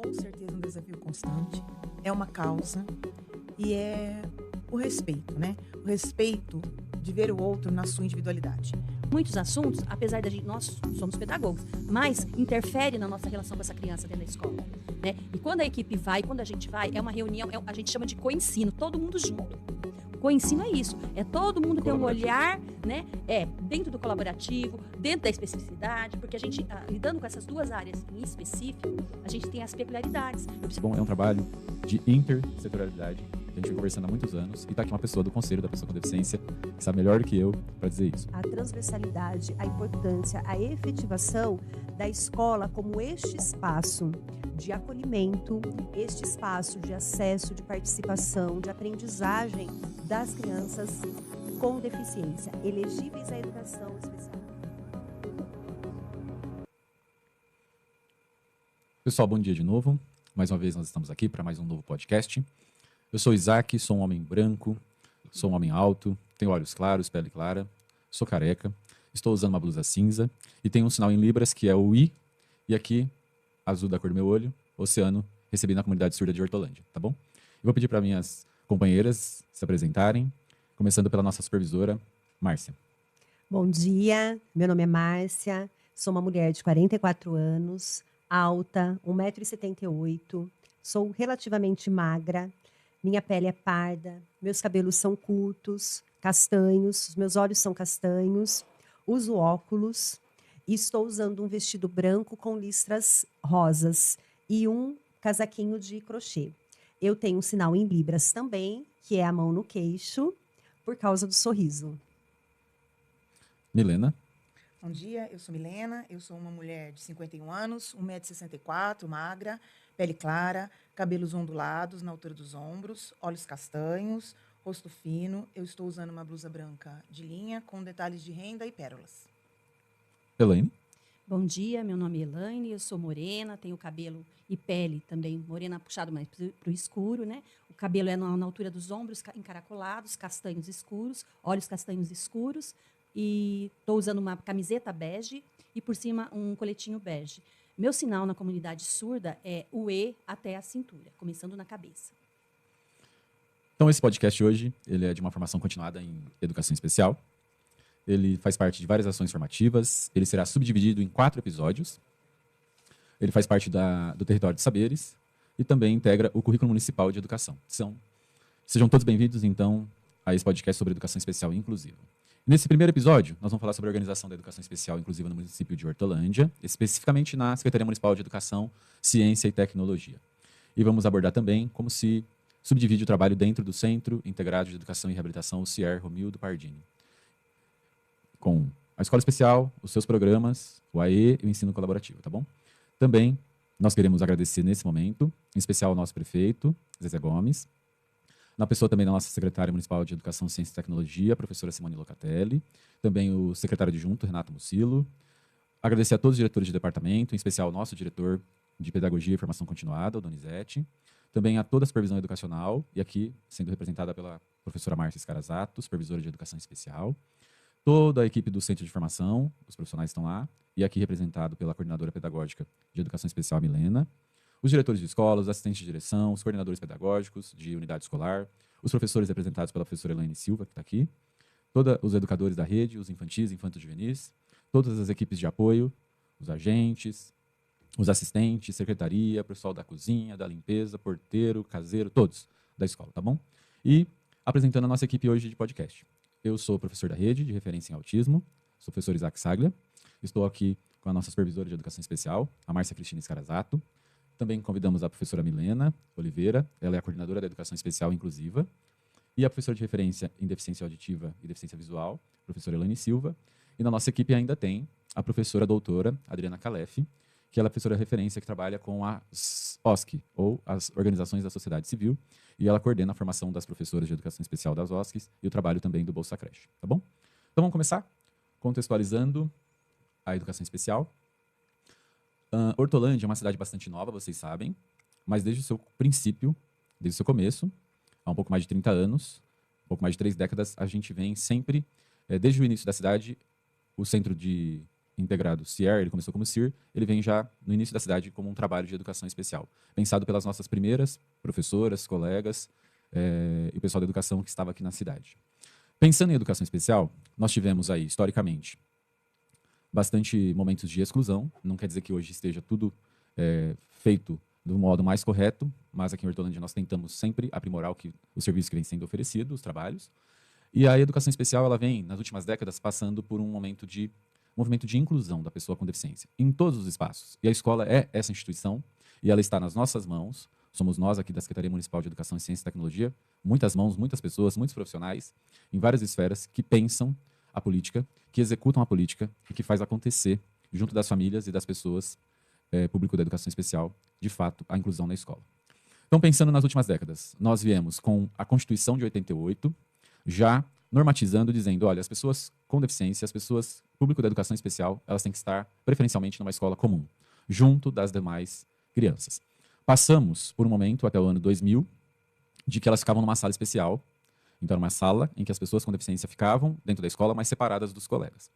com certeza um desafio constante, é uma causa e é o respeito, né? O respeito de ver o outro na sua individualidade. Muitos assuntos, apesar da gente, nós somos pedagogos, mas interfere na nossa relação com essa criança dentro da escola, né? E quando a equipe vai, quando a gente vai, é uma reunião, a gente chama de co-ensino, todo mundo junto. Co-ensino é isso, é todo mundo ter um olhar, né? Dentro do colaborativo, dentro da especificidade, porque a gente, lidando com essas duas áreas em específico, a gente tem as peculiaridades. Bom, é um trabalho de intersetorialidade. A gente vem conversando há muitos anos e está aqui uma pessoa do Conselho da Pessoa com Deficiência que sabe melhor do que eu para dizer isso. A transversalidade, a importância, a efetivação da escola como este espaço de acolhimento, este espaço de acesso, de participação, de aprendizagem das crianças com deficiência, elegíveis à educação especial. Pessoal, bom dia de novo. Mais uma vez nós estamos aqui para mais um novo podcast. Eu sou Isaac, sou um homem branco, sou um homem alto, tenho olhos claros, pele clara, sou careca, estou usando uma blusa cinza e tenho um sinal em libras que é o I e aqui, azul da cor do meu olho, oceano, recebi na comunidade surda de Hortolândia, tá bom? Eu vou pedir para minhas companheiras se apresentarem, começando pela nossa supervisora, Márcia. Bom dia, meu nome é Márcia, sou uma mulher de 44 anos, alta, 1,78 m, sou relativamente magra, minha pele é parda, meus cabelos são curtos, castanhos, os meus olhos são castanhos, uso óculos e estou usando um vestido branco com listras rosas e um casaquinho de crochê. Eu tenho um sinal em libras também, que é a mão no queixo, por causa do sorriso. Milena. Bom dia, eu sou Milena, eu sou uma mulher de 51 anos, 1,64 m, magra, pele clara, cabelos ondulados na altura dos ombros, olhos castanhos, rosto fino. Eu estou usando uma blusa branca de linha com detalhes de renda e pérolas. Elaine. Bom dia, meu nome é Elaine, eu sou morena, tenho cabelo e pele também morena, puxado mais para o escuro, né? O cabelo é na altura dos ombros, encaracolados, castanhos escuros, olhos castanhos escuros, e estou usando uma camiseta bege e por cima um coletinho bege. Meu sinal na comunidade surda é o E até a cintura, começando na cabeça. Então esse podcast hoje, ele é de uma formação continuada em educação especial. Ele faz parte de várias ações formativas, ele será subdividido em 4 episódios. Ele faz parte do Território de Saberes e também integra o Currículo Municipal de Educação. Sejam todos bem-vindos, então, a esse podcast sobre educação especial inclusiva. Nesse primeiro episódio, nós vamos falar sobre a organização da educação especial inclusiva no município de Hortolândia, especificamente na Secretaria Municipal de Educação, Ciência e Tecnologia. E vamos abordar também como se subdivide o trabalho dentro do Centro Integrado de Educação e Reabilitação, o CIER Romildo Pardini, com a Escola Especial, os seus programas, o AE e o ensino colaborativo, tá bom? Também nós queremos agradecer nesse momento, em especial ao nosso prefeito, Zezé Gomes, na pessoa também da nossa secretária municipal de Educação, Ciência e Tecnologia, a professora Simone Locatelli, também o secretário adjunto, Renato Mucilo. Agradecer a todos os diretores de departamento, em especial ao nosso diretor de Pedagogia e Formação Continuada, o Donizete. Também a toda a supervisão educacional, e aqui sendo representada pela professora Márcia Scarazato, supervisora de Educação Especial. Toda a equipe do Centro de Formação, os profissionais estão lá, e aqui representado pela coordenadora pedagógica de Educação Especial, Milena. Os diretores de escolas, os assistentes de direção, os coordenadores pedagógicos de unidade escolar, os professores representados pela professora Elaine Silva, que está aqui, todos os educadores da rede, os infantis, infantos juvenis, todas as equipes de apoio, os agentes, os assistentes, secretaria, pessoal da cozinha, da limpeza, porteiro, caseiro, todos da escola, tá bom? E apresentando a nossa equipe hoje de podcast. Eu sou professor da rede de referência em autismo, sou o professor Isaac Saglia, estou aqui com a nossa supervisora de educação especial, a Márcia Cristina Scarazato. Também convidamos a professora Milena Oliveira, ela é a coordenadora da Educação Especial Inclusiva, e a professora de referência em Deficiência Auditiva e Deficiência Visual, a professora Elaine Silva. E na nossa equipe ainda tem a professora doutora Adriana Calef, que ela é a professora de referência que trabalha com as OSC, ou as Organizações da Sociedade Civil, e ela coordena a formação das professoras de Educação Especial das OSCs e o trabalho também do Bolsa Creche, tá bom? Então vamos começar contextualizando a educação especial. Hortolândia é uma cidade bastante nova, vocês sabem, mas desde o seu princípio, desde o seu começo, há um pouco mais de 30 anos, um pouco mais de 3 décadas, a gente vem sempre, desde o início da cidade, o centro de integrado CIER, ele começou como CIR, ele vem já no início da cidade como um trabalho de educação especial, pensado pelas nossas primeiras professoras, colegas e o pessoal da educação que estava aqui na cidade. Pensando em educação especial, nós tivemos aí, historicamente, bastante momentos de exclusão, não quer dizer que hoje esteja tudo feito do modo mais correto, mas aqui em Hortolândia nós tentamos sempre aprimorar o serviço que vem sendo oferecido, os trabalhos. E a educação especial, ela vem, nas últimas décadas, passando por um movimento de inclusão da pessoa com deficiência, em todos os espaços. E a escola é essa instituição, e ela está nas nossas mãos. Somos nós aqui da Secretaria Municipal de Educação, Ciência e Tecnologia, muitas mãos, muitas pessoas, muitos profissionais, em várias esferas, que pensam a política, que executam a política e que faz acontecer, junto das famílias e das pessoas, público da educação especial, de fato, a inclusão na escola. Então, pensando nas últimas décadas, nós viemos com a Constituição de 88, já normatizando, dizendo, olha, as pessoas com deficiência, as pessoas, público da educação especial, elas têm que estar preferencialmente numa escola comum, junto das demais crianças. Passamos por um momento, até o ano 2000, de que elas ficavam numa sala especial. Então, era uma sala em que as pessoas com deficiência ficavam dentro da escola, mas separadas dos colegas.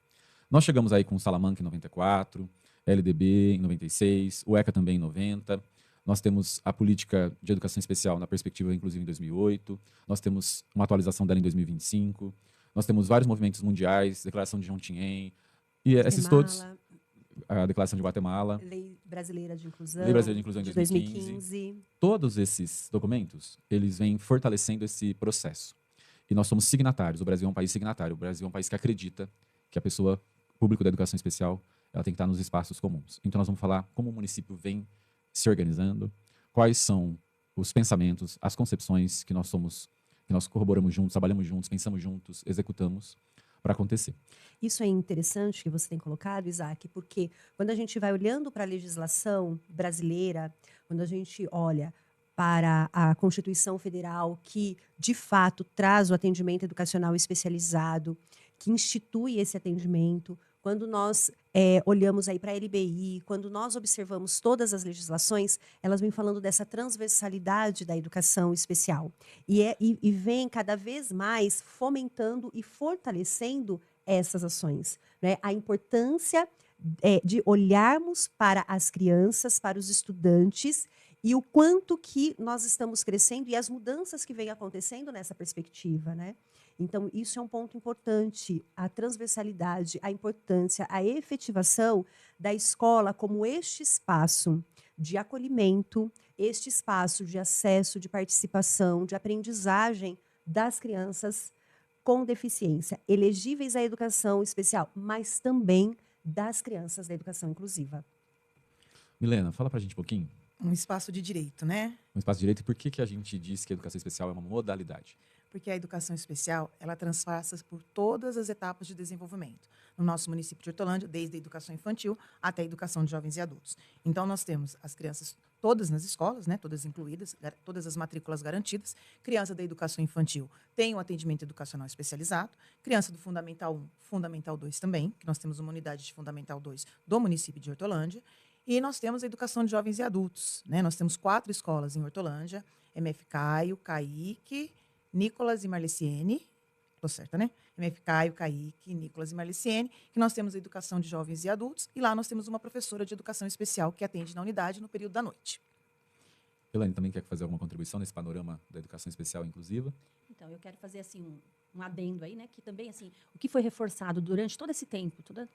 Nós chegamos aí com o Salamanca em 94, LDB em 96, o ECA também em 90. Nós temos a política de educação especial na perspectiva, inclusive, em 2008. Nós temos uma atualização dela em 2025. Nós temos vários movimentos mundiais, Declaração de Jongtinhém, e esses todos, a Declaração de Guatemala, Lei Brasileira de Inclusão, Lei Brasileira de Inclusão em de 2015. Todos esses documentos, eles vêm fortalecendo esse processo. E nós somos signatários. O Brasil é um país signatário. O Brasil é um país que acredita que a pessoa, público da educação especial, ela tem que estar nos espaços comuns. Então, nós vamos falar como o município vem se organizando, quais são os pensamentos, as concepções que nós corroboramos juntos, trabalhamos juntos, pensamos juntos, executamos para acontecer. Isso é interessante que você tem colocado, Isaac, porque quando a gente vai olhando para a legislação brasileira, quando a gente olha para a Constituição Federal, que, de fato, traz o atendimento educacional especializado, que institui esse atendimento, quando nós olhamos aí para a LBI, quando nós observamos todas as legislações, elas vêm falando dessa transversalidade da educação especial. E vem cada vez mais fomentando e fortalecendo essas ações, né? A importância de olharmos para as crianças, para os estudantes, e o quanto que nós estamos crescendo e as mudanças que vêm acontecendo nessa perspectiva, né? Então, isso é um ponto importante, a transversalidade, a importância, a efetivação da escola como este espaço de acolhimento, este espaço de acesso, de participação, de aprendizagem das crianças com deficiência, elegíveis à educação especial, mas também das crianças da educação inclusiva. Milena, fala para a gente um pouquinho. Um espaço de direito, né? Um espaço de direito, por que a gente diz que a educação especial é uma modalidade? Porque a educação especial, ela transpassa por todas as etapas de desenvolvimento. No nosso município de Hortolândia, desde a educação infantil até a educação de jovens e adultos. Então, nós temos as crianças todas nas escolas, né, todas incluídas, todas as matrículas garantidas. Criança da educação infantil tem o atendimento educacional especializado. Criança do Fundamental 1, Fundamental 2 também, que nós temos uma unidade de Fundamental 2 do município de Hortolândia. E nós temos a educação de jovens e adultos, né? Nós temos 4 escolas em Hortolândia, MF Caio, Caíque, Nicolas e Marliciene, estou certa, né? MF Caio, Caíque, Nicolas e Marliciene, que nós temos a educação de jovens e adultos, e lá nós temos uma professora de educação especial que atende na unidade no período da noite. Elaine também quer fazer alguma contribuição nesse panorama da educação especial inclusiva? Então, eu quero fazer assim um adendo aí, né, que também assim, o que foi reforçado durante todo esse tempo, toda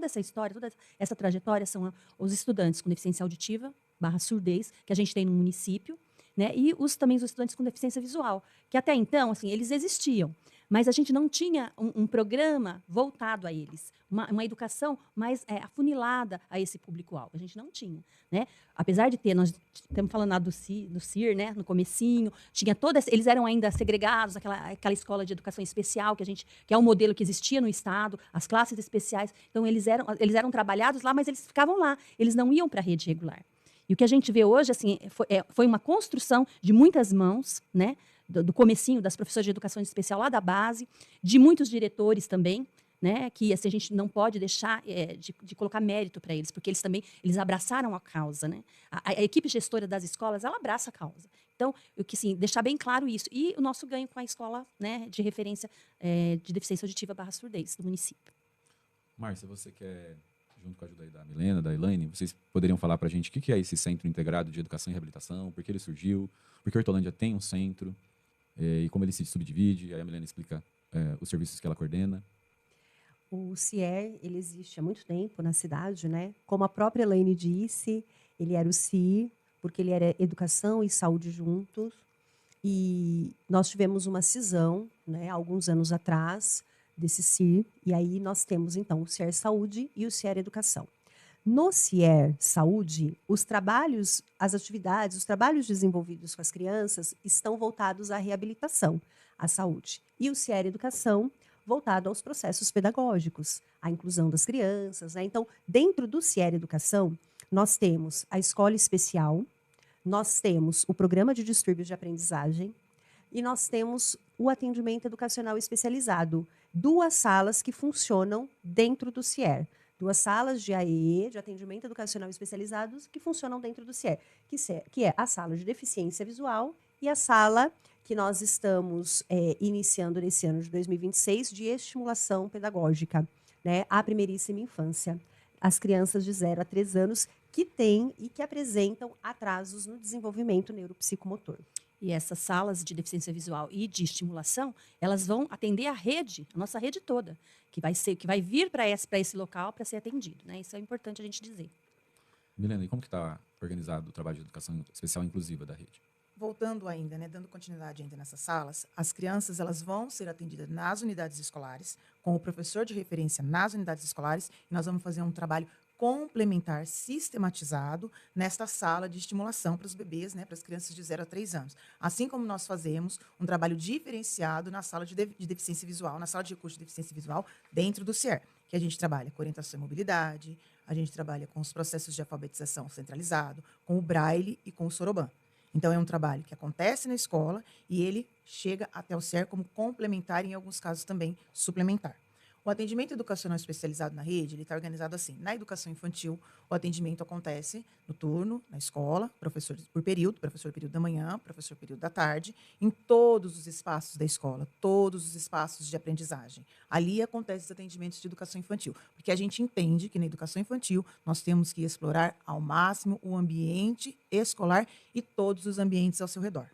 essa história, toda essa trajetória são os estudantes com deficiência auditiva / surdez que a gente tem no município, né, e também os estudantes com deficiência visual, que até então, assim, eles existiam, mas a gente não tinha um programa voltado a eles, uma educação mais afunilada a esse público-alvo. A gente não tinha, né? Apesar de ter, nós estamos falando lá do CIR, né? No comecinho, tinha eles eram ainda segregados, aquela escola de educação especial que é um modelo que existia no estado, as classes especiais. Então eles eram trabalhados lá, mas eles ficavam lá, eles não iam para a rede regular. E o que a gente vê hoje, assim, foi uma construção de muitas mãos, né? Do comecinho, das professoras de educação especial lá da base, de muitos diretores também, né, que assim, a gente não pode deixar de colocar mérito para eles, porque eles abraçaram a causa. Né? A equipe gestora das escolas, ela abraça a causa. Então, eu quis deixar bem claro isso. E o nosso ganho com a escola, né, de referência de deficiência auditiva / surdez do município. Márcia, você quer junto com a ajuda aí da Milena, da Elaine, vocês poderiam falar para a gente o que é esse Centro Integrado de Educação e Reabilitação, por que ele surgiu, por que Hortolândia tem um centro, e como ele se subdivide. Aí a Milena explica os serviços que ela coordena. O CIER, ele existe há muito tempo na cidade, né? Como a própria Elaine disse, ele era o CI, porque ele era educação e saúde juntos. E nós tivemos uma cisão, né, alguns anos atrás, desse CIR, e aí nós temos, então, o CIER Saúde e o CIER Educação. No CIER Saúde, os trabalhos, as atividades, os trabalhos desenvolvidos com as crianças estão voltados à reabilitação, à saúde. E o CIER Educação, voltado aos processos pedagógicos, à inclusão das crianças, né? Então, dentro do CIER Educação, nós temos a escola especial, nós temos o programa de distúrbios de aprendizagem e nós temos o atendimento educacional especializado. 2 salas que funcionam dentro do CIER. 2 salas de AE, de atendimento educacional especializados, que funcionam dentro do CIER, que é a sala de deficiência visual e a sala que nós estamos iniciando nesse ano de 2026 de estimulação pedagógica, né, à primeiríssima infância. As crianças de 0 a 3 anos que têm e que apresentam atrasos no desenvolvimento neuropsicomotor. E essas salas de deficiência visual e de estimulação, elas vão atender a rede, a nossa rede toda, que vai vir para esse local para ser atendido, né? Isso é importante a gente dizer. Milena, e como que está organizado o trabalho de educação especial inclusiva da rede? Voltando ainda, né, dando continuidade ainda nessas salas, as crianças elas vão ser atendidas nas unidades escolares, com o professor de referência nas unidades escolares, e nós vamos fazer um trabalho complementar sistematizado nesta sala de estimulação para os bebês, né, para as crianças de 0 a 3 anos. Assim como nós fazemos um trabalho diferenciado na sala de deficiência visual, na sala de recurso de deficiência visual, dentro do CIER, que a gente trabalha com orientação e mobilidade, a gente trabalha com os processos de alfabetização centralizado, com o Braille e com o Soroban. Então, é um trabalho que acontece na escola e ele chega até o CIER como complementar e, em alguns casos, também suplementar. O atendimento educacional especializado na rede, ele está organizado assim. Na educação infantil, o atendimento acontece no turno, na escola, professor por período da manhã, professor período da tarde, em todos os espaços da escola, todos os espaços de aprendizagem. Ali acontecem os atendimentos de educação infantil, porque a gente entende que na educação infantil nós temos que explorar ao máximo o ambiente escolar e todos os ambientes ao seu redor.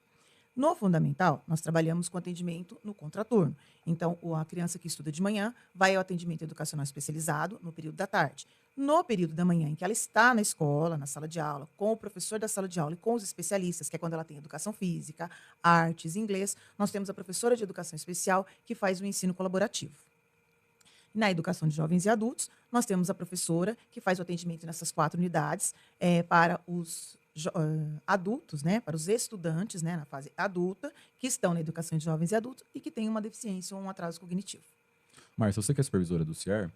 No fundamental, nós trabalhamos com atendimento no contraturno. Então, a criança que estuda de manhã vai ao atendimento educacional especializado no período da tarde. No período da manhã, em que ela está na escola, na sala de aula, com o professor da sala de aula e com os especialistas, que é quando ela tem educação física, artes, inglês, nós temos a professora de educação especial que faz o ensino colaborativo. Na educação de jovens e adultos, nós temos a professora que faz o atendimento nessas 4 unidades para os adultos, né, para os estudantes, né, na fase adulta, que estão na educação de jovens e adultos e que têm uma deficiência ou um atraso cognitivo. Márcia, você que é supervisora do CIER,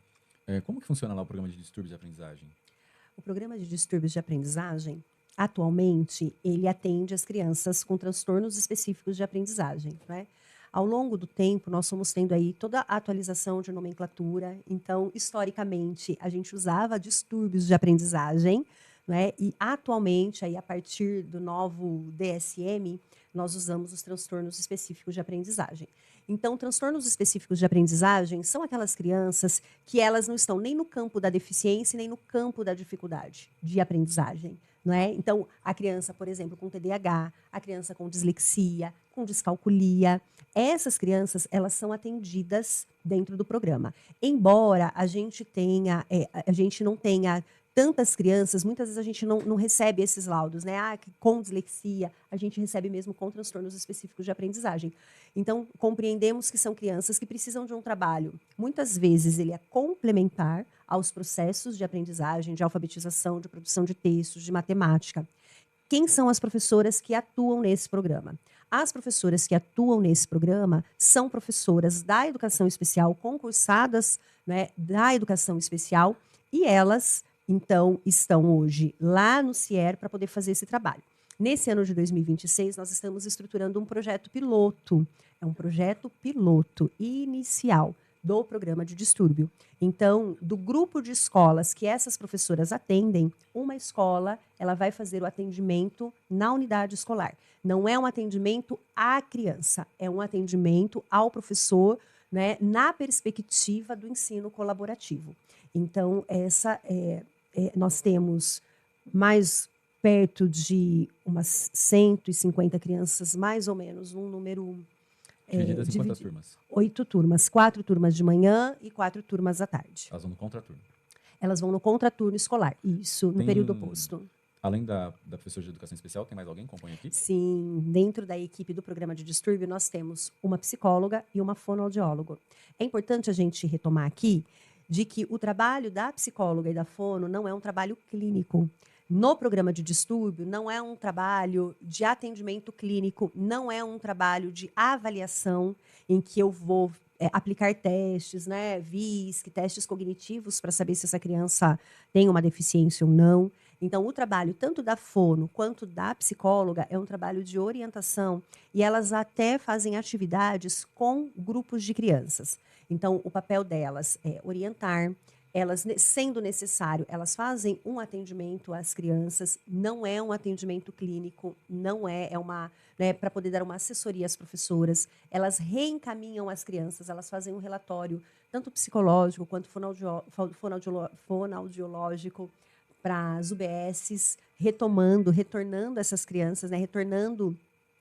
como que funciona lá o programa de distúrbios de aprendizagem? O programa de distúrbios de aprendizagem, atualmente, ele atende as crianças com transtornos específicos de aprendizagem, né? Ao longo do tempo, nós fomos tendo aí toda a atualização de nomenclatura. Então, historicamente, a gente usava distúrbios de aprendizagem, né? E atualmente, aí, a partir do novo DSM, nós usamos os transtornos específicos de aprendizagem. Então, transtornos específicos de aprendizagem são aquelas crianças que elas não estão nem no campo da deficiência, nem no campo da dificuldade de aprendizagem. Não é? Então, a criança, por exemplo, com TDAH, a criança com dislexia, com descalculia, essas crianças, elas são atendidas dentro do programa. Embora a gente não tenha tantas crianças, muitas vezes a gente não recebe esses laudos, né? Com dislexia, a gente recebe mesmo com transtornos específicos de aprendizagem. Então, compreendemos que são crianças que precisam de um trabalho. Muitas vezes ele é complementar aos processos de aprendizagem, de alfabetização, de produção de textos, de matemática. Quem são as professoras que atuam nesse programa? As professoras que atuam nesse programa são professoras da educação especial, concursadas, né, da educação especial, e elas então, estão hoje lá no CIER para poder fazer esse trabalho. Nesse ano de 2026, nós estamos estruturando um projeto piloto. É um projeto piloto inicial do programa de distúrbio. Então, do grupo de escolas que essas professoras atendem, uma escola ela vai fazer o atendimento na unidade escolar. Não é um atendimento à criança, é um atendimento ao professor, né, na perspectiva do ensino colaborativo. Então, nós temos mais perto de umas 150 crianças, mais ou menos, um número Divididas em quantas turmas? 8 turmas, 4 turmas de manhã e 4 turmas à tarde. Elas vão no contraturno. Elas vão no contraturno escolar, isso, no Tem- período oposto. Além da professora de educação especial, tem mais alguém que compõe a equipe? Sim, dentro da equipe do programa de distúrbio, nós temos uma psicóloga e uma fonoaudióloga. É importante a gente retomar aqui de que o trabalho da psicóloga e da fono não é um trabalho clínico. No programa de distúrbio, não é um trabalho de atendimento clínico, não é um trabalho de avaliação em que eu vou aplicar testes, né, VISC, testes cognitivos para saber se essa criança tem uma deficiência ou não. Então, o trabalho tanto da fono quanto da psicóloga é um trabalho de orientação e elas até fazem atividades com grupos de crianças. Então, o papel delas é orientar, elas, sendo necessário, elas fazem um atendimento às crianças, não é um atendimento clínico, não é uma, né, para poder dar uma assessoria às professoras, elas reencaminham as crianças, elas fazem um relatório, tanto psicológico quanto fonoaudiológico, para as UBSs, retornando essas crianças, né, retornando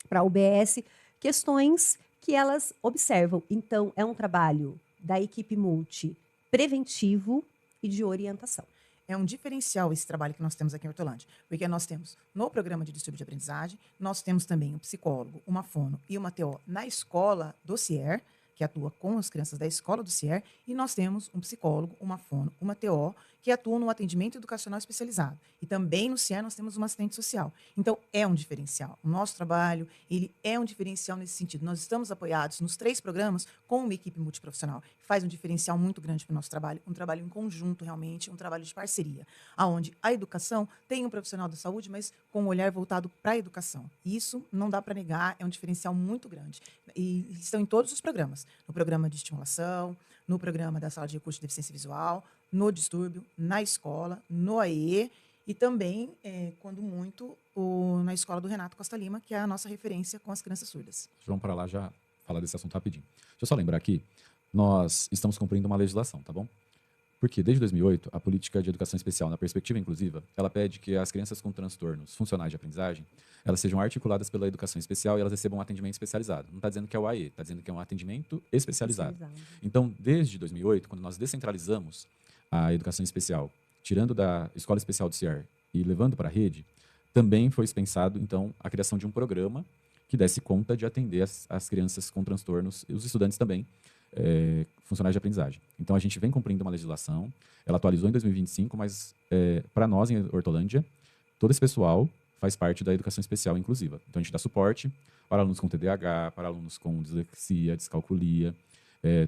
para a UBS, questões que elas observam. Então, é um trabalho da equipe multi preventivo e de orientação. É um diferencial esse trabalho que nós temos aqui em Hortolândia, porque nós temos no programa de distúrbio de aprendizagem, nós temos também um psicólogo, uma fono e uma TO na escola do CIER, que atua com as crianças da escola do CIER, e nós temos um psicólogo, uma fono, uma TO, que atua no atendimento educacional especializado. E também no CIER nós temos uma assistente social. Então, é um diferencial. O nosso trabalho, ele é um diferencial nesse sentido. Nós estamos apoiados nos 3 programas com uma equipe multiprofissional. Faz um diferencial muito grande para o nosso trabalho, um trabalho em conjunto, realmente, um trabalho de parceria, onde a educação tem um profissional da saúde, mas com um olhar voltado para a educação. E isso não dá para negar, é um diferencial muito grande. E estão em todos os programas. No programa de estimulação, no programa da sala de recurso de deficiência visual, no distúrbio, na escola, no AE e também, quando muito, na escola do Renato Costa Lima, que é a nossa referência com as crianças surdas. Vamos para lá já falar desse assunto rapidinho. Deixa eu só lembrar aqui, nós estamos cumprindo uma legislação, tá bom? Porque desde 2008, a política de educação especial na perspectiva inclusiva, ela pede que as crianças com transtornos funcionais de aprendizagem, elas sejam articuladas pela educação especial e elas recebam um atendimento especializado. Não está dizendo que é o AE, está dizendo que é um atendimento especializado. Então, desde 2008, quando nós descentralizamos a educação especial, tirando da Escola Especial do CIER e levando para a rede, também foi pensado, então, a criação de um programa que desse conta de atender as crianças com transtornos, e os estudantes também, funcionais de aprendizagem. Então, a gente vem cumprindo uma legislação, ela atualizou em 2025, mas para nós, em Hortolândia, todo esse pessoal faz parte da educação especial inclusiva. Então, a gente dá suporte para alunos com TDAH, para alunos com dislexia, descalculia,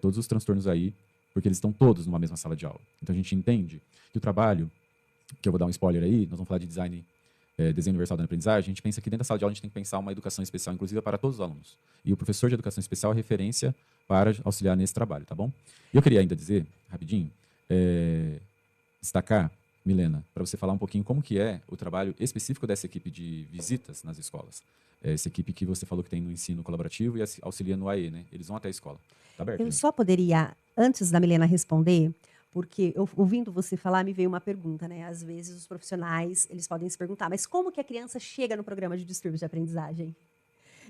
todos os transtornos aí, porque eles estão todos numa mesma sala de aula. Então, a gente entende que o trabalho, que eu vou dar um spoiler aí, nós vamos falar de design, desenho universal da aprendizagem, a gente pensa que dentro da sala de aula a gente tem que pensar uma educação especial inclusiva para todos os alunos. E o professor de educação especial é referência para auxiliar nesse trabalho, tá bom? E eu queria ainda dizer, rapidinho, destacar, Milena, para você falar um pouquinho como que é o trabalho específico dessa equipe de visitas nas escolas. Essa equipe que você falou que tem no ensino colaborativo e auxilia no AE, né? Eles vão até a escola. Tá aberto? Eu só poderia, antes da Milena responder, porque ouvindo você falar, me veio uma pergunta, né? Às vezes os profissionais, eles podem se perguntar, mas como que a criança chega no programa de distúrbio de aprendizagem?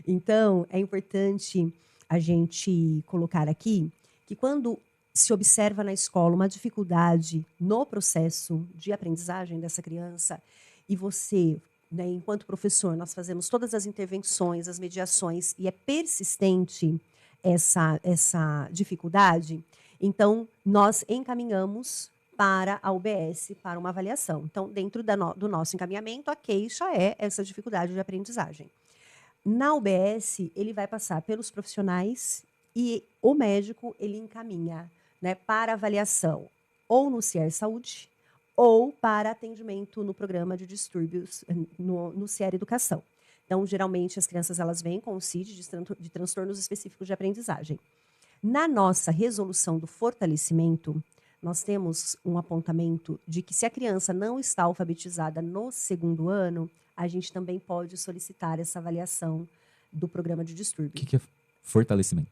Então, é importante a gente colocar aqui que quando se observa na escola uma dificuldade no processo de aprendizagem dessa criança e você, né, enquanto professor, nós fazemos todas as intervenções, as mediações e é persistente essa dificuldade, então nós encaminhamos para a UBS, para uma avaliação. Então, dentro do nosso encaminhamento, a queixa é essa dificuldade de aprendizagem. Na UBS, ele vai passar pelos profissionais e o médico ele encaminha, né, para avaliação ou no CIER Saúde ou para atendimento no programa de distúrbios no CIER Educação. Então, geralmente, as crianças elas vêm com o CID de transtornos específicos de aprendizagem. Na nossa resolução do fortalecimento, nós temos um apontamento de que se a criança não está alfabetizada no 2º ano, a gente também pode solicitar essa avaliação do programa de distúrbio. O que é fortalecimento?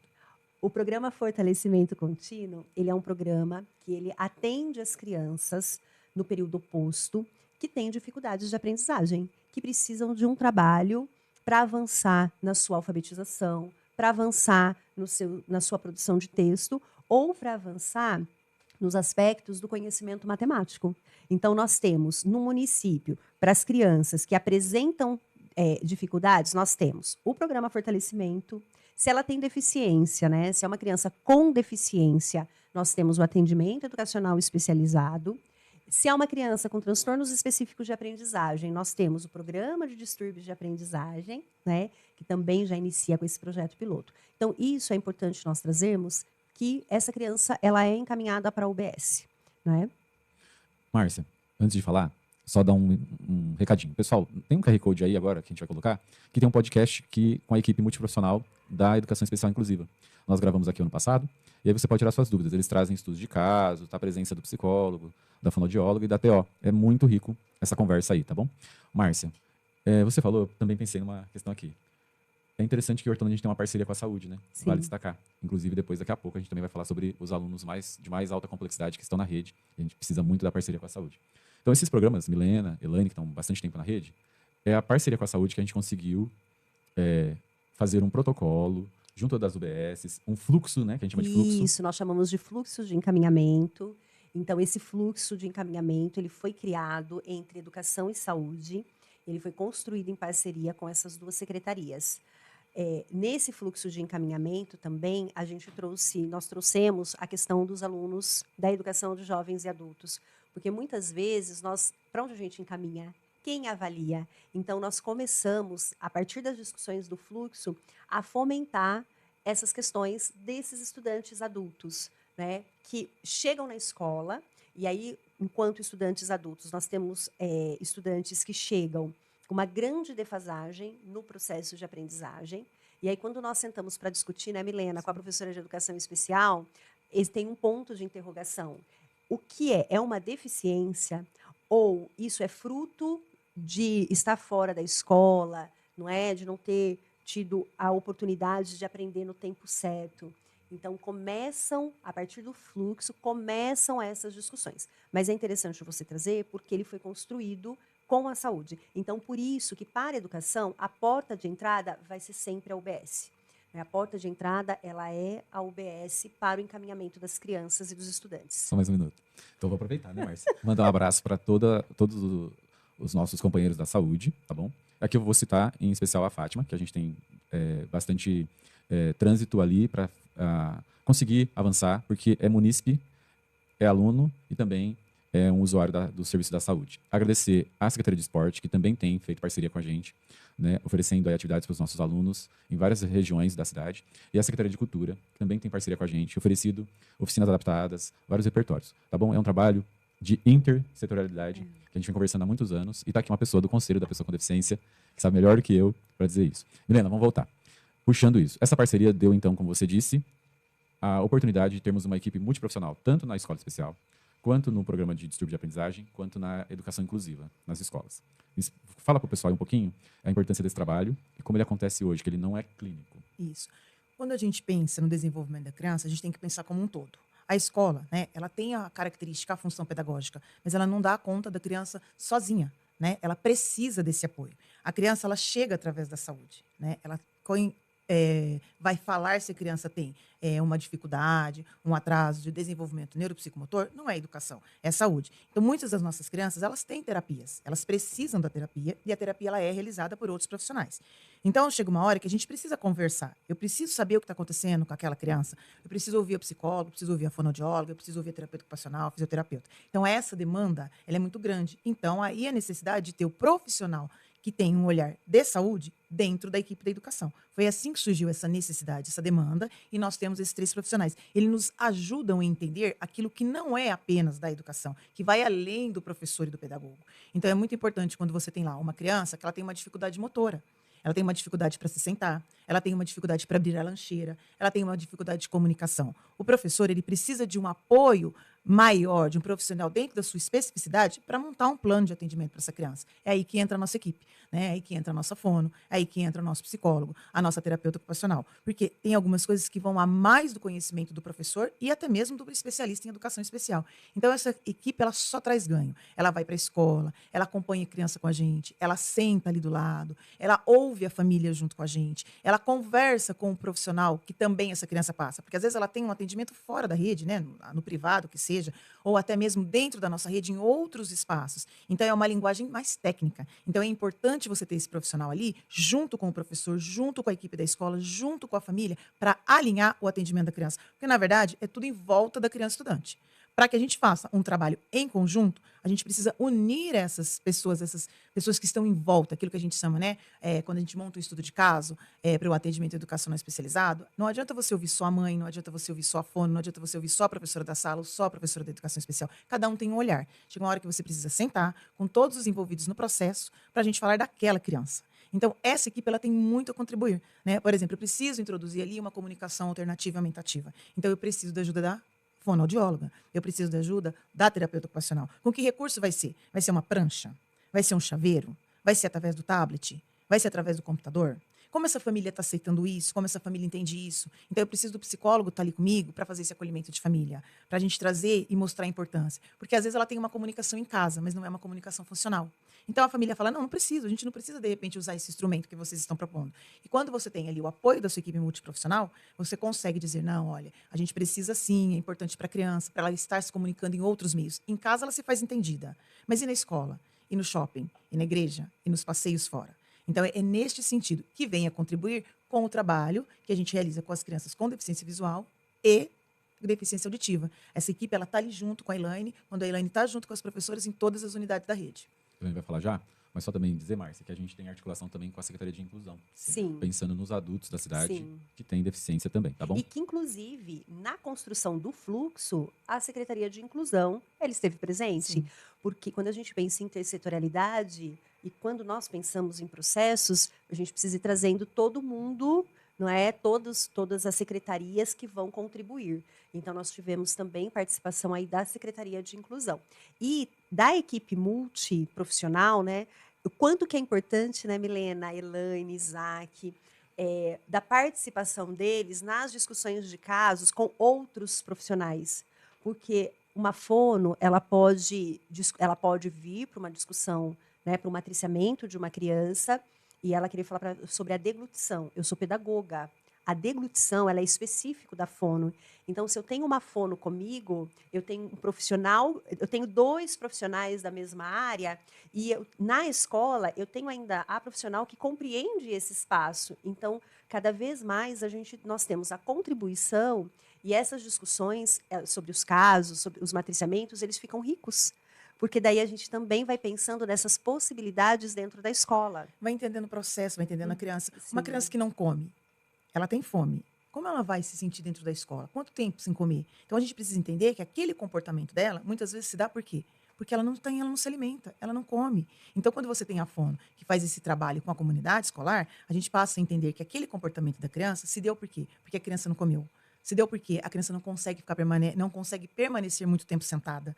O programa Fortalecimento Contínuo, ele é um programa que ele atende as crianças no período oposto que têm dificuldades de aprendizagem, que precisam de um trabalho para avançar na sua alfabetização, para avançar na sua produção de texto ou para avançar nos aspectos do conhecimento matemático. Então, nós temos no município, para as crianças que apresentam dificuldades, nós temos o programa Fortalecimento. Se ela tem deficiência, né? Se é uma criança com deficiência, nós temos o atendimento educacional especializado. Se é uma criança com transtornos específicos de aprendizagem, nós temos o programa de distúrbios de aprendizagem, né? Que também já inicia com esse projeto piloto. Então, isso é importante nós trazermos, que essa criança ela é encaminhada para a UBS, né? Márcia, antes de falar, só dar um recadinho. Pessoal, tem um QR Code aí agora que a gente vai colocar, que tem um podcast com a equipe multiprofissional da Educação Especial Inclusiva. Nós gravamos aqui ano passado, e aí você pode tirar suas dúvidas. Eles trazem estudos de caso, a presença do psicólogo, da fonoaudióloga e da TO. É muito rico essa conversa aí, tá bom? Márcia, você falou, eu também pensei numa questão aqui. É interessante que o Hortolândia a gente tem uma parceria com a saúde, né? Sim. Vale destacar. Inclusive, depois, daqui a pouco, a gente também vai falar sobre os alunos de mais alta complexidade que estão na rede. A gente precisa muito da parceria com a saúde. Então, esses programas, Milena, Elaine, que estão bastante tempo na rede, é a parceria com a saúde que a gente conseguiu fazer um protocolo junto das UBSs, um fluxo, né? Que a gente chama de fluxo. Isso, nós chamamos de fluxo de encaminhamento. Então, esse fluxo de encaminhamento, ele foi criado entre educação e saúde. Ele foi construído em parceria com essas duas secretarias. Nesse fluxo de encaminhamento também, nós trouxemos a questão dos alunos da educação de jovens e adultos. Porque muitas vezes, para onde a gente encaminha? Quem avalia? Então, nós começamos, a partir das discussões do fluxo, a fomentar essas questões desses estudantes adultos, né, que chegam na escola, e aí, enquanto estudantes adultos, nós temos estudantes que chegam com uma grande defasagem no processo de aprendizagem. E aí, quando nós sentamos para discutir, né, Milena, com a professora de educação especial, tem um ponto de interrogação. O que é? É uma deficiência? Ou isso é fruto de estar fora da escola, não é? De não ter tido a oportunidade de aprender no tempo certo? Então, a partir do fluxo, começam essas discussões. Mas é interessante você trazer, porque ele foi construído com a saúde. Então, por isso que, para a educação, a porta de entrada vai ser sempre a UBS. A porta de entrada, ela é a UBS para o encaminhamento das crianças e dos estudantes. Só mais um minuto. Então, vou aproveitar, né, Márcia? Mandar um abraço para todos os nossos companheiros da saúde, tá bom? Aqui eu vou citar, em especial, a Fátima, que a gente tem bastante trânsito ali para conseguir avançar, porque é munícipe, é aluno e também é um usuário do serviço da saúde. Agradecer à Secretaria de Esporte, que também tem feito parceria com a gente, né, oferecendo aí atividades para os nossos alunos em várias regiões da cidade. E a Secretaria de Cultura, que também tem parceria com a gente, oferecido oficinas adaptadas, vários repertórios. Tá bom? É um trabalho de intersetorialidade que a gente vem conversando há muitos anos. E está aqui uma pessoa do Conselho da Pessoa com Deficiência, que sabe melhor do que eu para dizer isso. Milena, vamos voltar. Puxando isso. Essa parceria deu, então, como você disse, a oportunidade de termos uma equipe multiprofissional, tanto na escola especial, quanto no programa de distúrbio de aprendizagem, quanto na educação inclusiva nas escolas. Fala para o pessoal um pouquinho a importância desse trabalho e como ele acontece hoje, que ele não é clínico. Isso. Quando a gente pensa no desenvolvimento da criança, a gente tem que pensar como um todo. A escola, né, ela tem a característica, a função pedagógica, mas ela não dá conta da criança sozinha, né? Ela precisa desse apoio. A criança, ela chega através da saúde, né? Ela vai falar se a criança tem uma dificuldade, um atraso de desenvolvimento neuropsicomotor, não é educação, é saúde. Então, muitas das nossas crianças, elas têm terapias, elas precisam da terapia e a terapia ela é realizada por outros profissionais. Então, chega uma hora que a gente precisa conversar. Eu preciso saber o que está acontecendo com aquela criança, eu preciso ouvir o psicólogo, eu preciso ouvir a fonoaudióloga, eu preciso ouvir a terapeuta ocupacional, a fisioterapeuta. Então, essa demanda, ela é muito grande. Então, aí a necessidade de ter o profissional que tem um olhar de saúde dentro da equipe da educação. Foi assim que surgiu essa necessidade, essa demanda, e nós temos esses 3 profissionais. Eles nos ajudam a entender aquilo que não é apenas da educação, que vai além do professor e do pedagogo. Então, é muito importante quando você tem lá uma criança que ela tem uma dificuldade motora, ela tem uma dificuldade para se sentar, ela tem uma dificuldade para abrir a lancheira, ela tem uma dificuldade de comunicação. O professor, ele precisa de um apoio maior, de um profissional dentro da sua especificidade, para montar um plano de atendimento para essa criança. É aí que entra a nossa equipe, né? É aí que entra a nossa fono, é aí que entra o nosso psicólogo, a nossa terapeuta ocupacional. Porque tem algumas coisas que vão a mais do conhecimento do professor e até mesmo do especialista em educação especial. Então, essa equipe, ela só traz ganho. Ela vai para a escola, ela acompanha a criança com a gente, ela senta ali do lado, ela ouve a família junto com a gente, ela conversa com o profissional que também essa criança passa. Porque, às vezes, ela tem um atendimento fora da rede, né? No privado, que seja, ou até mesmo dentro da nossa rede, em outros espaços. Então, é uma linguagem mais técnica. Então, é importante você ter esse profissional ali, junto com o professor, junto com a equipe da escola, junto com a família, para alinhar o atendimento da criança. Porque, na verdade, é tudo em volta da criança estudante. Para que a gente faça um trabalho em conjunto, a gente precisa unir essas pessoas que estão em volta, aquilo que a gente chama, né? Quando a gente monta um estudo de caso para o atendimento educacional especializado, não adianta você ouvir só a mãe, não adianta você ouvir só a fono, não adianta você ouvir só a professora da sala ou só a professora da educação especial. Cada um tem um olhar. Chega uma hora que você precisa sentar com todos os envolvidos no processo para a gente falar daquela criança. Então, essa equipe ela tem muito a contribuir, né? Por exemplo, eu preciso introduzir ali uma comunicação alternativa e aumentativa. Então, eu preciso da ajuda da fonoaudióloga, eu preciso da ajuda da terapeuta ocupacional. Com que recurso vai ser? Vai ser uma prancha? Vai ser um chaveiro? Vai ser através do tablet? Vai ser através do computador? Como essa família está aceitando isso? Como essa família entende isso? Então, eu preciso do psicólogo estar ali comigo para fazer esse acolhimento de família, para a gente trazer e mostrar a importância. Porque, às vezes, ela tem uma comunicação em casa, mas não é uma comunicação funcional. Então, a família fala, não preciso, a gente não precisa, de repente, usar esse instrumento que vocês estão propondo. E quando você tem ali o apoio da sua equipe multiprofissional, você consegue dizer, não, olha, a gente precisa sim, é importante para a criança, para ela estar se comunicando em outros meios. Em casa, ela se faz entendida. Mas e na escola? E no shopping? E na igreja? E nos passeios fora? Então, é neste sentido que vem a contribuir com o trabalho que a gente realiza com as crianças com deficiência visual e deficiência auditiva. Essa equipe está ali junto com a Elaine, quando a Elaine está junto com as professoras em todas as unidades da rede. A gente vai falar já, mas só também dizer, Márcia, que a gente tem articulação também com a Secretaria de Inclusão. Sim. Pensando nos adultos da cidade Sim. que têm deficiência também, tá bom? E que, inclusive, na construção do fluxo, a Secretaria de Inclusão, ela esteve presente. Sim. Porque quando a gente pensa em intersetorialidade e quando nós pensamos em processos, a gente precisa ir trazendo todo mundo, não é? Todas as secretarias que vão contribuir. Então, nós tivemos também participação aí da Secretaria de Inclusão. E da equipe multiprofissional, né? O quanto que é importante, né, Milena, Elaine, Isaac, da participação deles nas discussões de casos com outros profissionais. Porque uma fono, ela pode vir para uma discussão, né, para um matriciamento de uma criança, e ela queria falar sobre a deglutição. Eu sou pedagoga. A deglutição, ela é específico da fono. Então, se eu tenho uma fono comigo, eu tenho um profissional, eu tenho 2 profissionais da mesma área, e na escola eu tenho ainda a profissional que compreende esse espaço. Então, cada vez mais nós temos a contribuição e essas discussões sobre os casos, sobre os matriciamentos, eles ficam ricos. Porque daí a gente também vai pensando nessas possibilidades dentro da escola. Vai entendendo o processo, vai entendendo a criança. Sim. Uma criança que não come, ela tem fome. Como ela vai se sentir dentro da escola? Quanto tempo sem comer? Então, a gente precisa entender que aquele comportamento dela, muitas vezes, se dá por quê? Porque ela não se alimenta, ela não come. Então, quando você tem a fono que faz esse trabalho com a comunidade escolar, a gente passa a entender que aquele comportamento da criança se deu por quê? Porque a criança não comeu. Se deu porque a criança não consegue não consegue permanecer muito tempo sentada.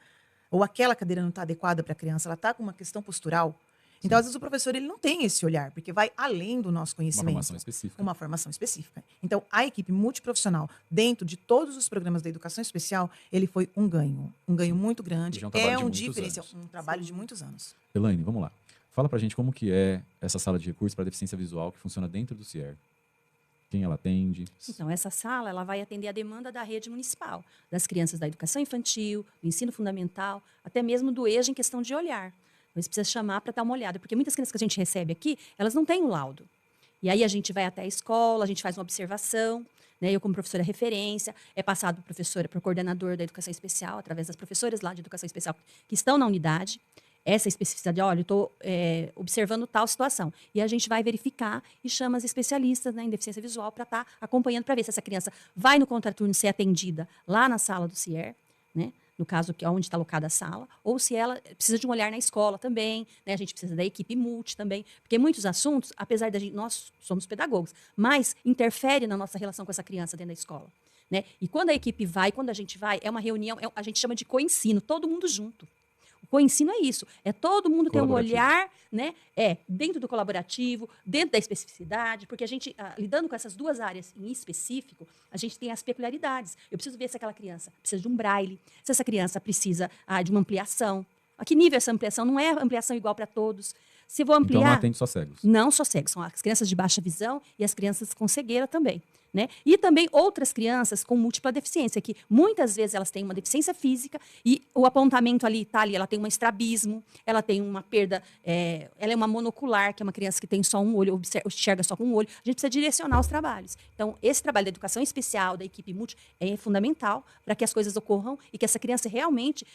Ou aquela cadeira não está adequada para a criança, ela está com uma questão postural. Então, às vezes, o professor ele não tem esse olhar, porque vai além do nosso conhecimento. Uma formação específica. Uma formação específica. Então, a equipe multiprofissional, dentro de todos os programas da educação especial, ele foi um ganho muito grande. Já é um trabalho de um muitos diferencial, anos. um trabalho de muitos anos. Elaine, vamos lá. Fala pra gente como que é essa sala de recursos para deficiência visual que funciona dentro do CIER. Quem ela atende? Então, essa sala ela vai atender a demanda da rede municipal, das crianças da educação infantil, do ensino fundamental, até mesmo do EJA em questão de olhar. Então, você precisa chamar para dar uma olhada, porque muitas crianças que a gente recebe aqui, elas não têm o laudo. E aí a gente vai até a escola, a gente faz uma observação, né? Eu como professora referência, é passado para o coordenador da educação especial, através das professoras lá de educação especial que estão na unidade, essa especificidade, olha, eu estou observando tal situação. E a gente vai verificar e chama as especialistas, né, em deficiência visual para estar acompanhando para ver se essa criança vai no contraturno ser atendida lá na sala do CIER, né, no caso onde está alocada a sala, ou se ela precisa de um olhar na escola também, né, a gente precisa da equipe multi também, porque muitos assuntos, apesar da gente, nós somos pedagogos, mas interfere na nossa relação com essa criança dentro da escola. Né? E quando a equipe vai, quando a gente vai, é uma reunião, a gente chama de co-ensino, todo mundo junto. O co-ensino é isso, é todo mundo ter um olhar, né, dentro do colaborativo, dentro da especificidade, porque a gente, lidando com essas duas áreas em específico, a gente tem as peculiaridades. Eu preciso ver se aquela criança precisa de um braille, se essa criança precisa de uma ampliação. A que nível é essa ampliação? Não é ampliação igual para todos. Se eu vou ampliar... Então não atende só cegos. Não só cegos, são as crianças de baixa visão e as crianças com cegueira também. Né? E também outras crianças com múltipla deficiência, que muitas vezes elas têm uma deficiência física e o apontamento ali está ali, ela tem um estrabismo, ela tem uma perda, ela é uma monocular, que é uma criança que tem só um olho, enxerga só com um olho. A gente precisa direcionar os trabalhos. Então, esse trabalho da educação especial, da equipe multi, é fundamental para que as coisas ocorram e que essa criança realmente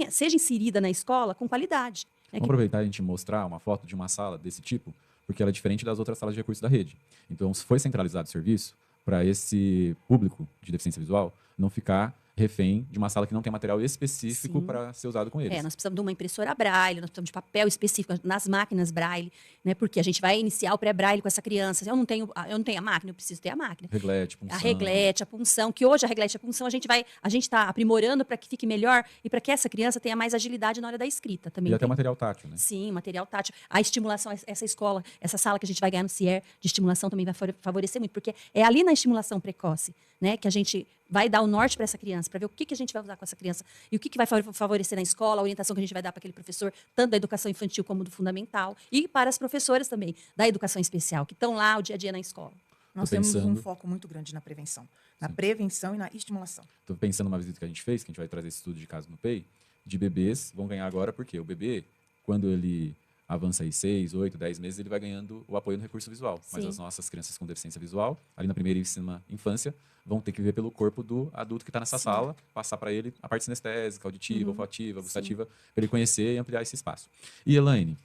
seja inserida na escola com qualidade. Vamos aproveitar e a gente mostrar uma foto de uma sala desse tipo, porque ela é diferente das outras salas de recursos da rede. Então, se foi centralizado o serviço, para esse público de deficiência visual não ficar refém de uma sala que não tem material específico para ser usado com eles. Nós precisamos de uma impressora braille, nós precisamos de papel específico nas máquinas braille, né? Porque a gente vai iniciar o pré-braille com essa criança. Eu não tenho a máquina, eu preciso ter a máquina. Reglete, punção. A reglete, a punção, que hoje a reglete e a punção a gente está aprimorando para que fique melhor e para que essa criança tenha mais agilidade na hora da escrita também. E até material tátil, né? Sim, material tátil. A estimulação, essa escola, essa sala que a gente vai ganhar no CIER de estimulação também vai favorecer muito, porque é ali na estimulação precoce, né, que a gente vai dar o norte para essa criança, para ver o que a gente vai usar com essa criança e o que vai favorecer na escola, a orientação que a gente vai dar para aquele professor, tanto da educação infantil como do fundamental, e para as professoras também, da educação especial, que estão lá o dia a dia na escola. Nós temos um foco muito grande na prevenção. Na prevenção e na estimulação. Estou pensando numa visita que a gente fez, que a gente vai trazer esse estudo de caso no PEI, de bebês vão ganhar agora, porque o bebê, quando ele avança aí 6, 8, 10 meses, ele vai ganhando o apoio no recurso visual. Sim. Mas as nossas crianças com deficiência visual, ali na primeira e segunda infância, vão ter que viver pelo corpo do adulto que está nessa sala, passar para ele a parte sinestésica, auditiva, olfativa, gustativa, para ele conhecer e ampliar esse espaço. E, Elaine,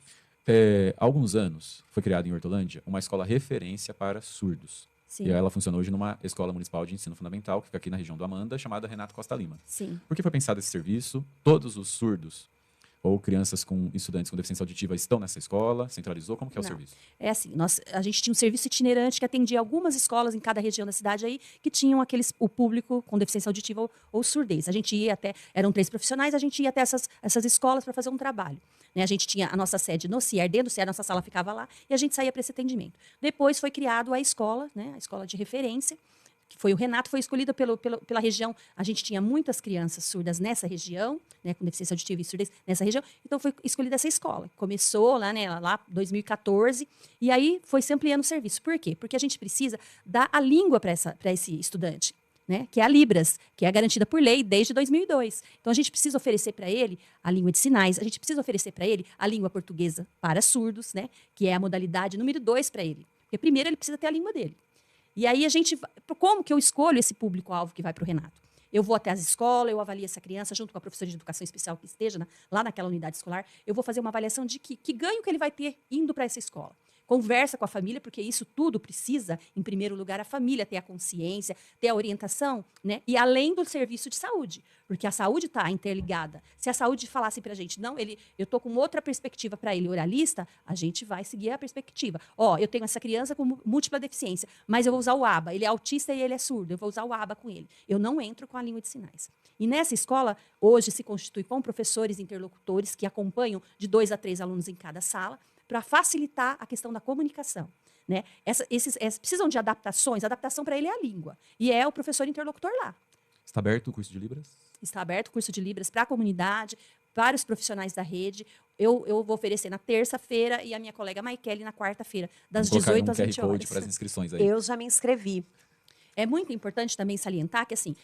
há alguns anos foi criada em Hortolândia uma escola referência para surdos. Sim. E ela funciona hoje numa escola municipal de ensino fundamental, que fica aqui na região do Amanda, chamada Renato Costa Lima. Sim. Por que foi pensado esse serviço? Todos os surdos ou crianças com estudantes com deficiência auditiva estão nessa escola? Centralizou? Como que é o serviço? É assim, a gente tinha um serviço itinerante que atendia algumas escolas em cada região da cidade aí que tinham o público com deficiência auditiva ou surdez. A gente ia até, eram 3 profissionais, a gente ia até essas escolas para fazer um trabalho. Né? A gente tinha a nossa sede no CIER, dentro do CIER, a nossa sala ficava lá e a gente saía para esse atendimento. Depois foi criado a escola, né? A escola de referência, que foi o Renato, foi escolhida pela região. A gente tinha muitas crianças surdas nessa região, né, com deficiência auditiva e surdez nessa região, então foi escolhida essa escola. Começou lá, né, lá 2014, e aí foi se ampliando o serviço. Por quê? Porque a gente precisa dar a língua para esse estudante, né, que é a Libras, que é garantida por lei desde 2002. Então, a gente precisa oferecer para ele a língua de sinais, a gente precisa oferecer para ele a língua portuguesa para surdos, né, que é a modalidade número 2 para ele. Porque primeiro ele precisa ter a língua dele. E aí como que eu escolho esse público-alvo que vai para o Renato? Eu vou até as escolas, eu avalio essa criança junto com a professora de educação especial que esteja lá naquela unidade escolar. Eu vou fazer uma avaliação de que ganho que ele vai ter indo para essa escola. Conversa com a família, porque isso tudo precisa, em primeiro lugar, a família ter a consciência, ter a orientação, né? E além do serviço de saúde, porque a saúde está interligada. Se a saúde falasse para a gente, não, eu estou com outra perspectiva para ele, oralista, a gente vai seguir a perspectiva. Eu tenho essa criança com múltipla deficiência, mas eu vou usar o ABA, ele é autista e ele é surdo, eu vou usar o ABA com ele. Eu não entro com a língua de sinais. E nessa escola, hoje se constitui com professores interlocutores que acompanham de 2 a 3 alunos em cada sala, para facilitar a questão da comunicação. Né? Precisam de adaptações. A adaptação para ele é a língua. E é o professor interlocutor lá. Está aberto o curso de Libras? Está aberto o curso de Libras para a comunidade, para os profissionais da rede. Eu vou oferecer na terça-feira e a minha colega Maikele na quarta-feira, das 18 às 20 horas. Para as inscrições aí. Eu já me inscrevi. É muito importante também salientar que, assim,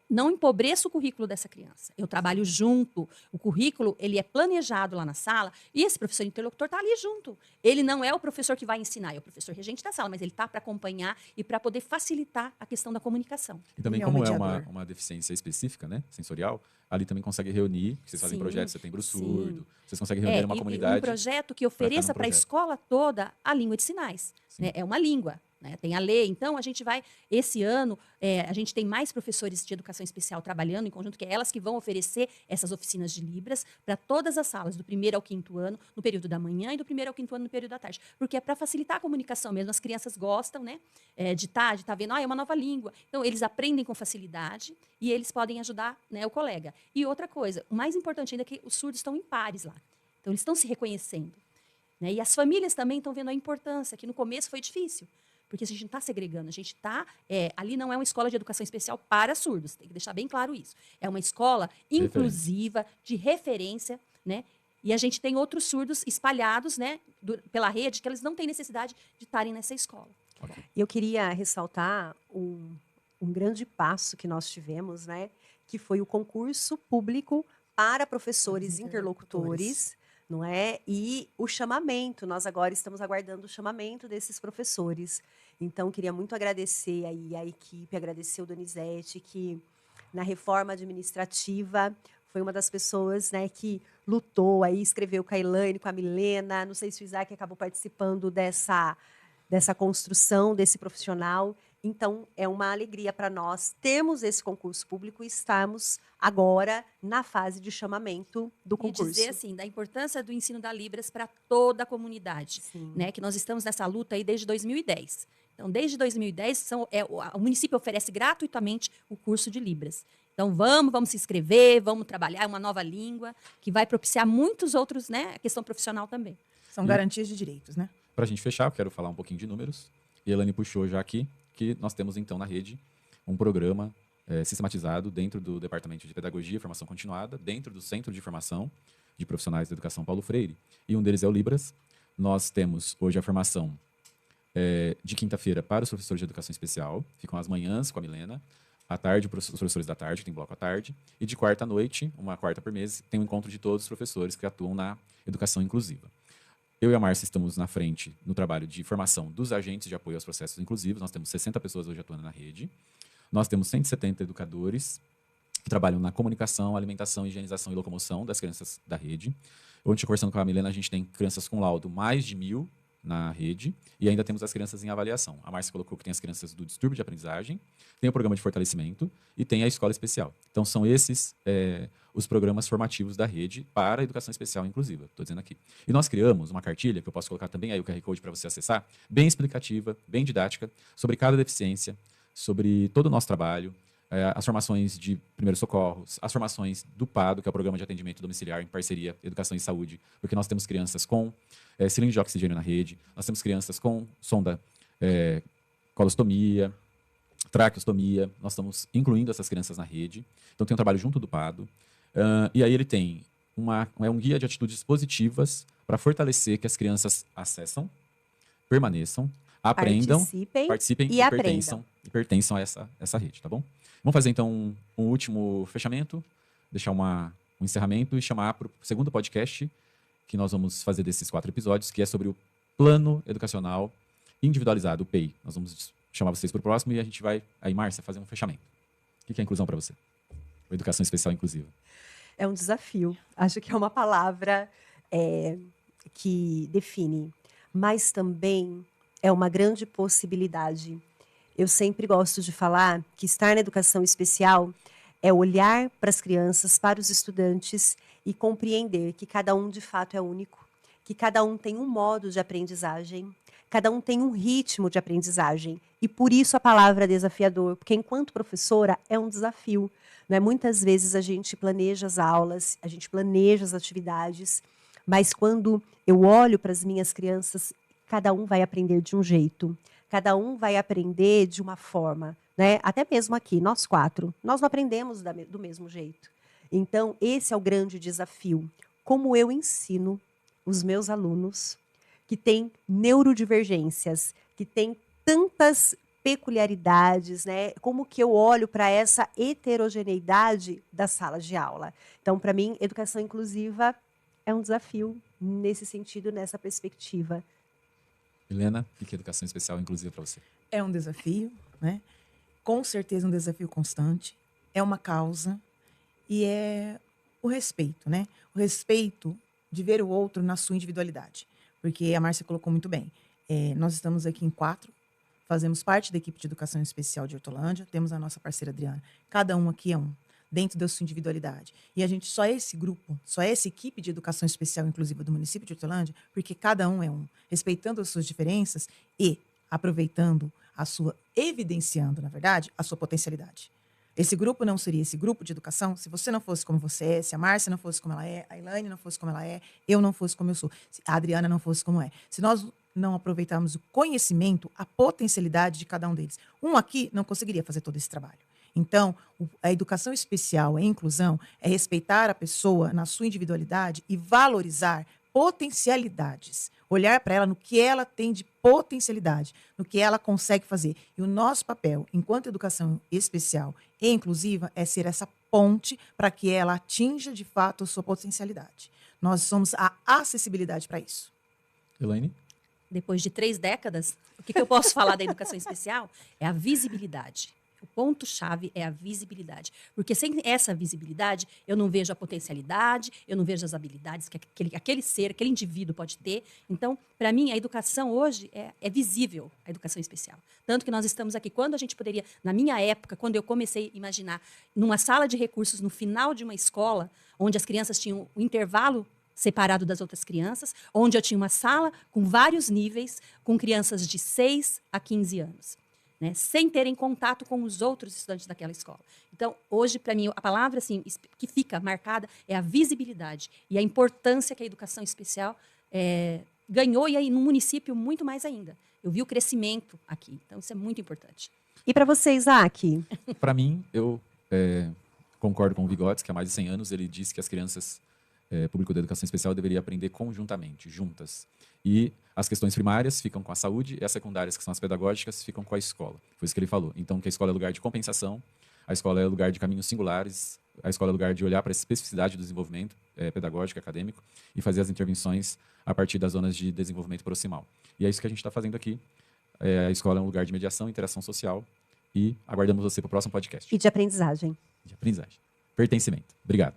não empobreça o currículo dessa criança. Eu trabalho junto. O currículo, ele é planejado lá na sala e esse professor interlocutor está ali junto. Ele não é o professor que vai ensinar, é o professor regente da sala, mas ele está para acompanhar e para poder facilitar a questão da comunicação. E também, como é uma deficiência específica, né, sensorial, ali também consegue reunir, vocês fazem projetos, Setembro Surdo, vocês conseguem reunir uma comunidade. Um projeto que ofereça para a escola toda a língua de sinais. Né? É uma língua. né? Tem a lei. Então, a gente vai, esse ano, a gente tem mais professores de educação especial trabalhando em conjunto, que é elas que vão oferecer essas oficinas de Libras para todas as salas, do 1º ao 5º ano, no período da manhã, e do 1º ao 5º ano, no período da tarde. Porque é para facilitar a comunicação mesmo. As crianças gostam, né, de estar vendo, é uma nova língua. Então, eles aprendem com facilidade e eles podem ajudar, né, o colega. E outra coisa, o mais importante ainda é que os surdos estão em pares lá. Então, eles estão se reconhecendo, né? E as famílias também estão vendo a importância, que no começo foi difícil. Porque a gente não está segregando, a gente está... ali não é uma escola de educação especial para surdos, tem que deixar bem claro isso. É uma escola inclusiva, de referência, né? E a gente tem outros surdos espalhados, né, pela rede, que eles não têm necessidade de estarem nessa escola. Ok. Eu queria ressaltar um grande passo que nós tivemos, né? Que foi o concurso público para professores interlocutores, não é? E o chamamento, nós agora estamos aguardando o chamamento desses professores. Então, queria muito agradecer aí a equipe, agradecer o Donizete, que na reforma administrativa foi uma das pessoas, né, que lutou, aí escreveu com a Elaine, com a Milena, não sei se o Isaac acabou participando dessa construção desse profissional. Então, é uma alegria para nós termos esse concurso público e estarmos agora na fase de chamamento do concurso. E dizer, assim, da importância do ensino da Libras para toda a comunidade, né? Que nós estamos nessa luta aí desde 2010. Então, desde 2010, o município oferece gratuitamente o curso de Libras. Então, vamos se inscrever, vamos trabalhar uma nova língua, que vai propiciar muitos outros, né? A questão profissional também. São garantias de direitos, né? Para a gente fechar, eu quero falar um pouquinho de números. E a Elane puxou já aqui que nós temos, então, na rede, um programa sistematizado dentro do Departamento de Pedagogia e Formação Continuada, dentro do Centro de Formação de Profissionais da Educação Paulo Freire, e um deles é o Libras. Nós temos hoje a formação de quinta-feira para os professores de Educação Especial, ficam às manhãs com a Milena, à tarde os professores da tarde, tem bloco à tarde, e de quarta à noite, uma quarta por mês, tem um encontro de todos os professores que atuam na educação inclusiva. Eu e a Márcia estamos na frente no trabalho de formação dos agentes de apoio aos processos inclusivos. Nós temos 60 pessoas hoje atuando na rede. Nós temos 170 educadores que trabalham na comunicação, alimentação, higienização e locomoção das crianças da rede. Ontem, conversando com a Milena, a gente tem crianças com laudo mais de 1.000 na rede e ainda temos as crianças em avaliação. A Márcia colocou que tem as crianças do distúrbio de aprendizagem, tem o programa de fortalecimento e tem a escola especial. Então, são esses os programas formativos da rede para a educação especial inclusiva, estou dizendo aqui. E nós criamos uma cartilha, que eu posso colocar também aí o QR Code para você acessar, bem explicativa, bem didática, sobre cada deficiência, sobre todo o nosso trabalho, as formações de primeiros socorros, as formações do PADO, que é o Programa de Atendimento Domiciliar em Parceria Educação e Saúde, porque nós temos crianças com cilindro de oxigênio na rede, nós temos crianças com sonda colostomia, traqueostomia, nós estamos incluindo essas crianças na rede, então tem um trabalho junto do PADO, e aí ele tem um guia de atitudes positivas para fortalecer que as crianças acessam, permaneçam, aprendam, participem e pertençam a essa rede, tá bom? Vamos fazer, então, um último fechamento, deixar um encerramento e chamar para o segundo podcast que nós vamos fazer desses 4 episódios, que é sobre o Plano Educacional Individualizado, o PEI. Nós vamos chamar vocês para o próximo e a gente vai, aí, Márcia, fazer um fechamento. O que é inclusão para você? Ou educação especial inclusiva? É um desafio. Acho que é uma palavra que define, mas também é uma grande possibilidade. Eu sempre gosto de falar que estar na educação especial é olhar para as crianças, para os estudantes e compreender que cada um de fato é único, que cada um tem um modo de aprendizagem, cada um tem um ritmo de aprendizagem. E por isso a palavra desafiador, porque enquanto professora é um desafio. Né? Muitas vezes a gente planeja as aulas, a gente planeja as atividades, mas quando eu olho para as minhas crianças, cada um vai aprender de um jeito. Cada um vai aprender de uma forma, né? Até mesmo aqui, nós 4, nós não aprendemos do mesmo jeito. Então, esse é o grande desafio. Como eu ensino os meus alunos que têm neurodivergências, que têm tantas peculiaridades, né? Como que eu olho para essa heterogeneidade da sala de aula? Então, para mim, educação inclusiva é um desafio nesse sentido, nessa perspectiva. Helena, o que é educação especial inclusiva para você? É um desafio, né? Com certeza um desafio constante. É uma causa e é o respeito, né? O respeito de ver o outro na sua individualidade. Porque a Márcia colocou muito bem. Nós estamos aqui em 4, fazemos parte da equipe de educação especial de Hortolândia, temos a nossa parceira Adriana. Cada um aqui é um, dentro da sua individualidade. E a gente só é esse grupo, só é essa equipe de educação especial inclusiva do município de Hortolândia, porque cada um é um, respeitando as suas diferenças e aproveitando evidenciando, na verdade, a sua potencialidade. Esse grupo não seria esse grupo de educação se você não fosse como você é, se a Márcia não fosse como ela é, a Elaine não fosse como ela é, eu não fosse como eu sou, se a Adriana não fosse como é. Se nós não aproveitarmos o conhecimento, a potencialidade de cada um deles. Um aqui não conseguiria fazer todo esse trabalho. Então, a educação especial, a inclusão, é respeitar a pessoa na sua individualidade e valorizar potencialidades. Olhar para ela no que ela tem de potencialidade, no que ela consegue fazer. E o nosso papel, enquanto educação especial e inclusiva, é ser essa ponte para que ela atinja, de fato, a sua potencialidade. Nós somos a acessibilidade para isso. Elaine? Depois de 3 décadas, o que eu posso falar da educação especial? É a visibilidade. O ponto-chave é a visibilidade. Porque sem essa visibilidade, eu não vejo a potencialidade, eu não vejo as habilidades que aquele ser, aquele indivíduo pode ter. Então, para mim, a educação hoje é visível, a educação especial. Tanto que nós estamos aqui. Quando a gente poderia, na minha época, quando eu comecei a imaginar, numa sala de recursos, no final de uma escola, onde as crianças tinham o intervalo separado das outras crianças, onde eu tinha uma sala com vários níveis, com crianças de 6 a 15 anos. Né, sem terem contato com os outros estudantes daquela escola. Então, hoje, para mim, a palavra assim, que fica marcada é a visibilidade e a importância que a educação especial ganhou, e aí no município muito mais ainda. Eu vi o crescimento aqui, então isso é muito importante. E para você, Isaac? Para mim, eu concordo com o Vigotes, que há mais de 100 anos ele disse que as crianças, público da educação especial, deveria aprender conjuntamente, juntas. E as questões primárias ficam com a saúde e as secundárias, que são as pedagógicas, ficam com a escola. Foi isso que ele falou. Então, que a escola é lugar de compensação, a escola é lugar de caminhos singulares, a escola é lugar de olhar para a especificidade do desenvolvimento pedagógico, acadêmico, e fazer as intervenções a partir das zonas de desenvolvimento proximal. E é isso que a gente está fazendo aqui. A escola é um lugar de mediação, interação social, e aguardamos você para o próximo podcast. E de aprendizagem. De aprendizagem. Pertencimento. Obrigado.